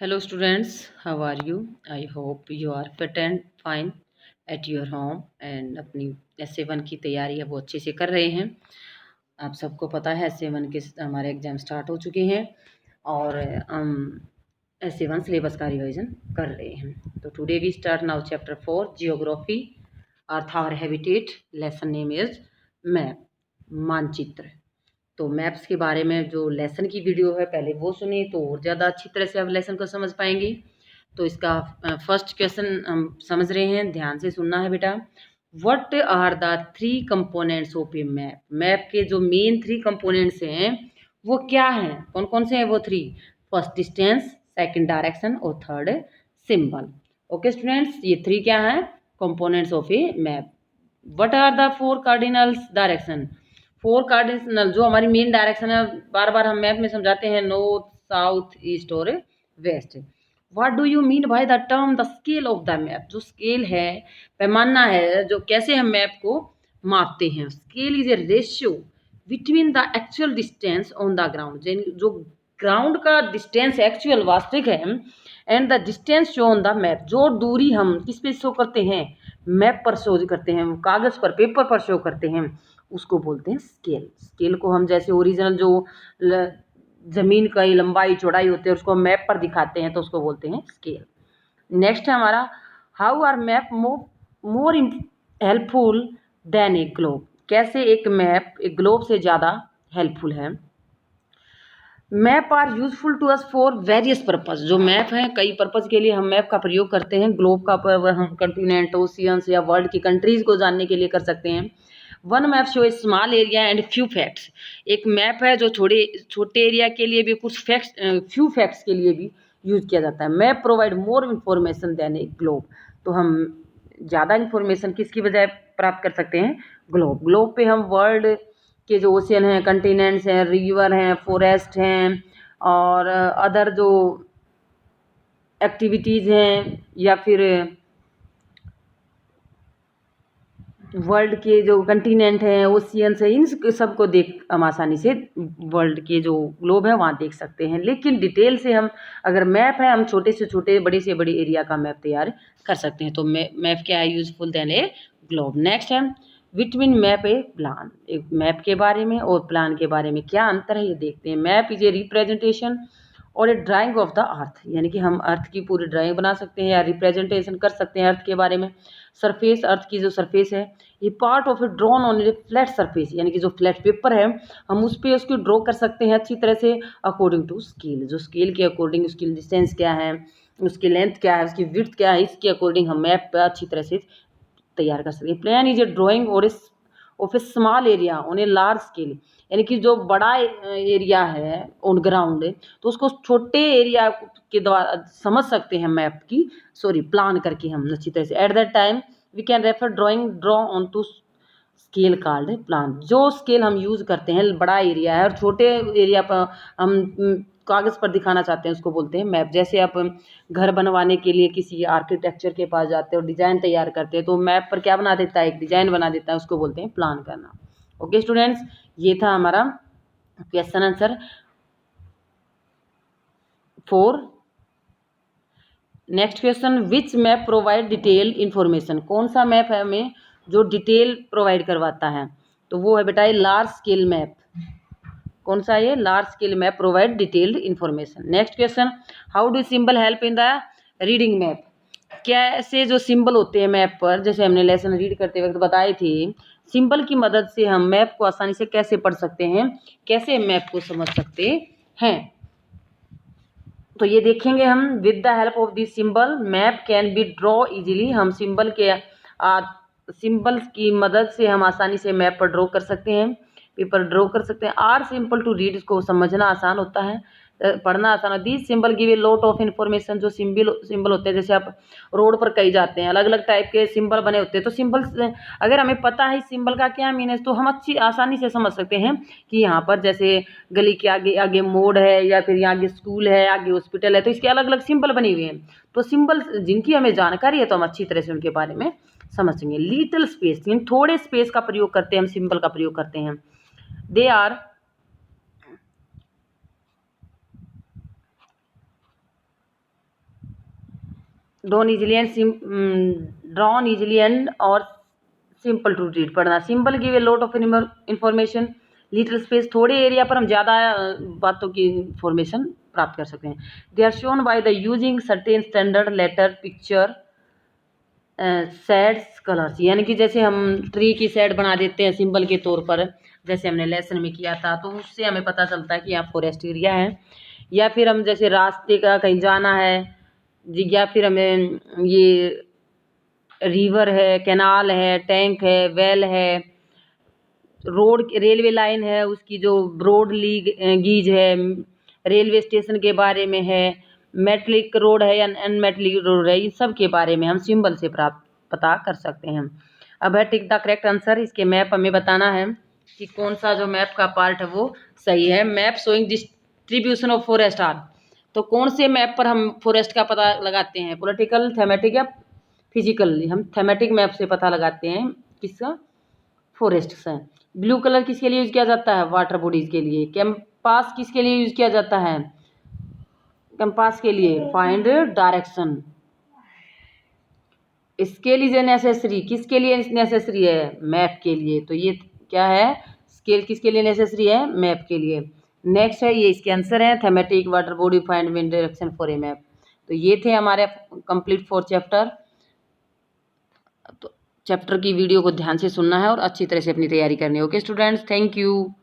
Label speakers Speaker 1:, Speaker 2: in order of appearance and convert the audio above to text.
Speaker 1: Hello students, how are you? I hope you are fit and fine at your home and अपनी S7 की तैयारी है वो अच्छे से कर रहे हैं। आप सबको पता है S7 के हमारे एग्जाम स्टार्ट हो चुके हैं और हम S7 सिलेबस का रिवीजन कर रहे हैं। तो today we start now chapter 4 geography earth our habitat. Lesson name is map, मानचित्र। तो मैप्स के बारे में जो लेसन की वीडियो है पहले वो सुनिए तो और ज़्यादा अच्छी तरह से आप लेसन को समझ पाएंगे। तो इसका फर्स्ट क्वेश्चन हम समझ रहे हैं, ध्यान से सुनना है बेटा। What are the 3 components of a map? Map के जो मेन 3 कंपोनेंट्स हैं वो क्या हैं? कौन कौन से हैं वो 3? फर्स्ट डिस्टेंस, सेकंड डायरेक्शन और थर्ड सिंबल। ओके स्टूडेंट्स, ये 3 क्या हैं? Components of a map. What are the 4 cardinals direction? 4 cardinal जो हमारी मेन डायरेक्शन है, बार बार हम मैप में समझाते हैं, नॉर्थ, साउथ, ईस्ट और west. What do you mean by the term the scale of the map? जो स्केल है, पैमाना है, जो कैसे हम मैप को मापते हैं। Scale is a ratio between the actual distance on the ground, जो ग्राउंड का डिस्टेंस एक्चुअल वास्तविक है, and the distance show on the map, जो दूरी हम किस पे शो करते हैं, मैप पर शो करते हैं, कागज पर, पेपर पर शो करते हैं, उसको बोलते हैं स्केल। स्केल को हम जैसे ओरिजिनल जो जमीन का लंबाई चौड़ाई होती है उसको मैप पर दिखाते हैं तो उसको बोलते हैं स्केल। नेक्स्ट है हमारा, how are map more helpful than a globe? कैसे एक मैप एक ग्लोब से ज़्यादा हेल्पफुल है? Map are useful to us for various purpose. जो मैप हैं कई पर्पज के लिए हम मैप का प्रयोग करते हैं। ग्लोब का हम कंटिनेंट, ओशियंस या वर्ल्ड की कंट्रीज को जानने के लिए कर सकते हैं। One map show A small area and few facts. एक मैप है जो छोटे एरिया के लिए भी कुछ फैक्ट्स, फ्यू फैक्ट्स के लिए भी यूज किया जाता है। Map provide more information than a globe. तो हम ज़्यादा इन्फॉर्मेशन किसकी बजाय प्राप्त कर सकते हैं? ग्लोब। ग्लोब पे हम वर्ल्ड के जो ओशियन हैं, कंटिनेंट्स हैं, रिवर हैं, फॉरेस्ट हैं और अदर जो एक्टिविटीज़ हैं या फिर वर्ल्ड के जो कंटिनेंट हैं, ओशियंस हैं, इन सबको देख हम आसानी से वर्ल्ड के जो ग्लोब है वहाँ देख सकते हैं। लेकिन डिटेल से हम अगर मैप है, हम छोटे से छोटे, बड़े से बड़े एरिया का मैप तैयार कर सकते हैं। तो मैप क्या है? Useful than a globe. Next है, बिटवीन मैप ए प्लान। एक मैप के बारे में और प्लान के बारे में क्या अंतर है ये देखते हैं। मैप इज ए रिप्रेजेंटेशन और ए ड्राइंग ऑफ द अर्थ, यानी कि हम अर्थ की पूरी ड्राइंग बना सकते हैं या रिप्रेजेंटेशन कर सकते हैं अर्थ के बारे में। सरफेस, अर्थ की जो सरफेस है, ये part of A drawn on A flat surface, यानी कि जो फ्लैट पेपर है हम उस पर उसकी ड्रॉ कर सकते हैं अच्छी तरह से अकॉर्डिंग टू स्केल। जो स्केल के अकॉर्डिंग उसकी डिस्टेंस क्या है, उसकी लेंथ क्या है, उसकी विड्थ क्या है, इसके अकॉर्डिंग हम मैप पर अच्छी तरह से तैयार कर सकते हैं। प्लान इज ए ड्राइंग और of A small area on a large scale, यानी कि जो बड़ा एरिया है ऑन ग्राउंड तो उसको छोटे एरिया के द्वारा समझ सकते हैं मैप की, प्लान करके हम अच्छी तरह से। At that time we can refer draw on to scale called plan. जो स्केल हम यूज़ करते हैं बड़ा एरिया है और छोटे एरिया पर हम कागज़ पर दिखाना चाहते हैं उसको बोलते हैं मैप। जैसे आप घर बनवाने के लिए किसी आर्किटेक्चर के पास जाते हैं और डिज़ाइन तैयार करते हैं तो मैप पर क्या बना देता है? एक डिज़ाइन बना देता है, उसको बोलते हैं प्लान करना। ओके स्टूडेंट्स, ये था हमारा क्वेश्चन आंसर 4। नेक्स्ट क्वेश्चन, विच मैप प्रोवाइड डिटेल इन्फॉर्मेशन? कौन सा मैप है हमें जो डिटेल प्रोवाइड करवाता है? तो वो है बेटा लार्ज स्केल मैप। कौन सा? ये large scale map provide detailed information. Next question, how do symbol help in the reading map? कैसे जो सिंबल होते हैं मैप पर, जैसे हमने लेसन रीड करते वक्त बताए थे, सिंबल की मदद से हम मैप को आसानी से कैसे पढ़ सकते हैं, कैसे मैप को समझ सकते हैं? तो ये देखेंगे हम। With the help of this symbol map can be draw easily. हम सिंबल्स की मदद से हम आसानी से मैप पर ड्रॉ कर सकते हैं, पेपर ड्रॉ कर सकते हैं। आर सिंपल टू रीड, इसको समझना आसान होता है, पढ़ना आसान है। This symbol give a lot of information. जो सिंबल होते हैं, जैसे आप रोड पर कहीं जाते हैं, अलग अलग टाइप के सिंबल बने होते हैं, तो सिंबल्स अगर हमें पता है इस सिंबल का क्या मीन है तो हम अच्छी आसानी से समझ सकते हैं कि यहाँ पर जैसे गली के आगे आगे मोड़ है या फिर यहाँ आगे स्कूल है, आगे हॉस्पिटल है, तो इसके अलग अलग सिंबल बने हुए हैं। तो सिंबल जिनकी हमें जानकारी है तो हम अच्छी तरह से उनके बारे में समझेंगे। लिटिल स्पेस, यानी थोड़े स्पेस का प्रयोग करते हैं हम, सिंबल का प्रयोग करते हैं। They are drawn easily and और सिंपल टू रीड। पढ़ना, simple give a lot of information, little space, थोड़े एरिया पर हम ज़्यादा बातों की इंफॉर्मेशन प्राप्त कर सकते हैं। They are shown by the using certain standard letter picture shades colours, यानी कि जैसे हम ट्री की शेड बना देते हैं सिंबल के तौर पर, जैसे हमने लेसन में किया था, तो उससे हमें पता चलता है कि यहाँ फॉरेस्ट एरिया है। या फिर हम जैसे रास्ते का कहीं जाना है जी, या फिर हमें ये रिवर है, कैनाल है, टैंक है, वेल है, रोड, रेलवे लाइन है, उसकी जो ब्रॉड गीज है, रेलवे स्टेशन के बारे में है, मेटलिक रोड है या अनमेटलिक रोड है, इन सब के बारे में हम सिंबल से प्राप्त पता कर सकते हैं। अब है टिक द करेक्ट आंसर, इसके मैप हमें बताना है कि कौन सा जो मैप का पार्ट है वो सही है। Map showing distribution of forest are, तो कौन से मैप पर हम फॉरेस्ट का पता लगाते हैं, पॉलिटिकल, थेमेटिक या फिजिकली? हम थेमेटिक मैप से पता लगाते हैं किसका, फॉरेस्ट से। ब्लू कलर किसके लिए यूज किया जाता है, वाटर बॉडीज के लिए। कैंपास किसके लिए यूज किया जाता है, कंपास के लिए, find direction. Scale is a necessary, किसके लिए नेसेसरी है, मैप के लिए। तो ये क्या है, स्केल किसके लिए नेसेसरी है, मैप के लिए। नेक्स्ट है, ये इसके आंसर है, thematic, water body, find wind direction for a map. तो ये थे हमारे कंप्लीट 4 चैप्टर। तो चैप्टर की वीडियो को ध्यान से सुनना है और अच्छी तरह से अपनी तैयारी करनी है। Okay students, thank you.